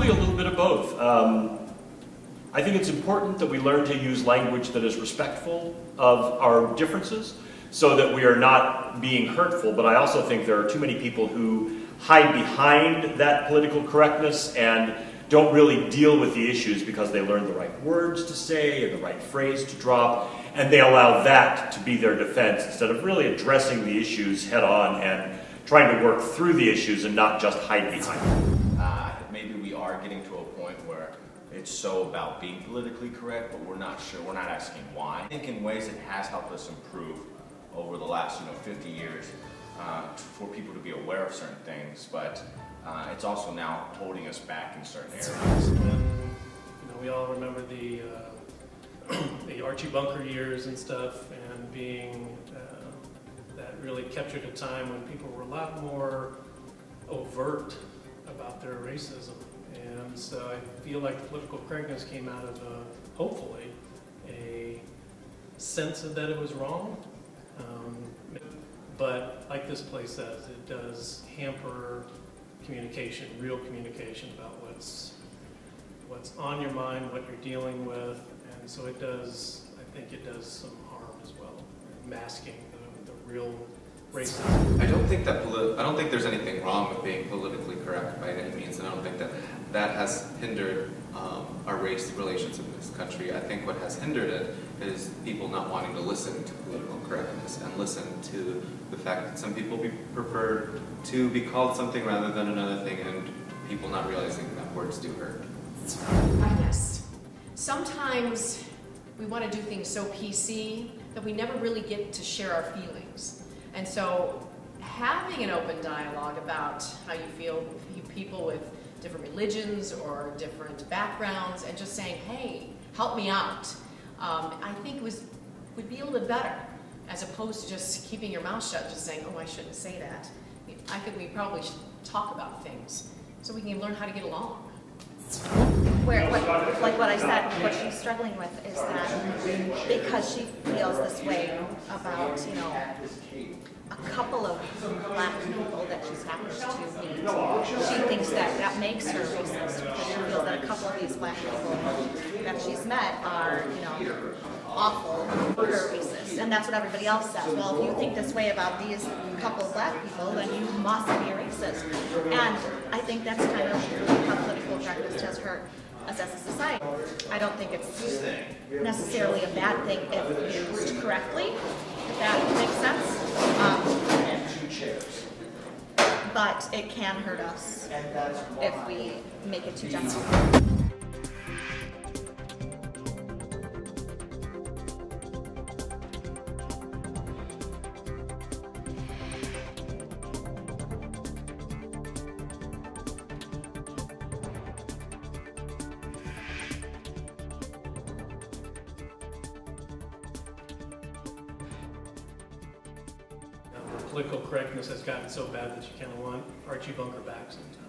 a little bit of both. I think it's important that we learn to use language that is respectful of our differences so that we are not being hurtful, but I also think there are too many people who hide behind that political correctness and don't really deal with the issues because they learned the right words to say and the right phrase to drop, and they allow that to be their defense instead of really addressing the issues head on and trying to work through the issues and not just hide behind them. Maybe we are getting to a point where it's so about being politically correct, but we're not sure, we're not asking why. I think in ways it has helped us improve over the last 50 years for people to be aware of certain things, but it's also now holding us back in certain areas. And, we all remember the Archie Bunker years and stuff, and being that really captured a time when people were a lot more overt about their racism. And so I feel like political correctness came out of, hopefully, a sense of that it was wrong. But like this place says, it does hamper communication, real communication about what's on your mind, what you're dealing with. And so it does, I think it does some harm as well, masking the real racism. I don't think there's anything wrong with being politically correct by any means, and I don't think that has hindered our race relations in this country. I think what has hindered it is people not wanting to listen to political correctness and listen to the fact that some people prefer to be called something rather than another thing, and people not realizing that words do hurt. Yes. Sometimes we want to do things so PC that we never really get to share our feelings. And so having an open dialogue about how you feel with people with different religions or different backgrounds, and just saying, hey, help me out, I think would be a little bit better, as opposed to just keeping your mouth shut, just saying, oh, I shouldn't say that. I think we probably should talk about things so we can learn how to get along. Like what I said, what she's struggling with is that because she feels this way about, a couple of black people that she's happened to meet, she thinks that makes her racist, because she feels that a couple of these black people that she's met are, awful, her racist. And that's what everybody else says. Well, if you think this way about these couple of black people, then you must be a racist. And I think that's kind of how political correctness has hurt us as a society. I don't think it's necessarily a bad thing if used correctly, if that makes sense. But it can hurt us if we make it too general. Political correctness has gotten so bad that you kind of want Archie Bunker back sometimes.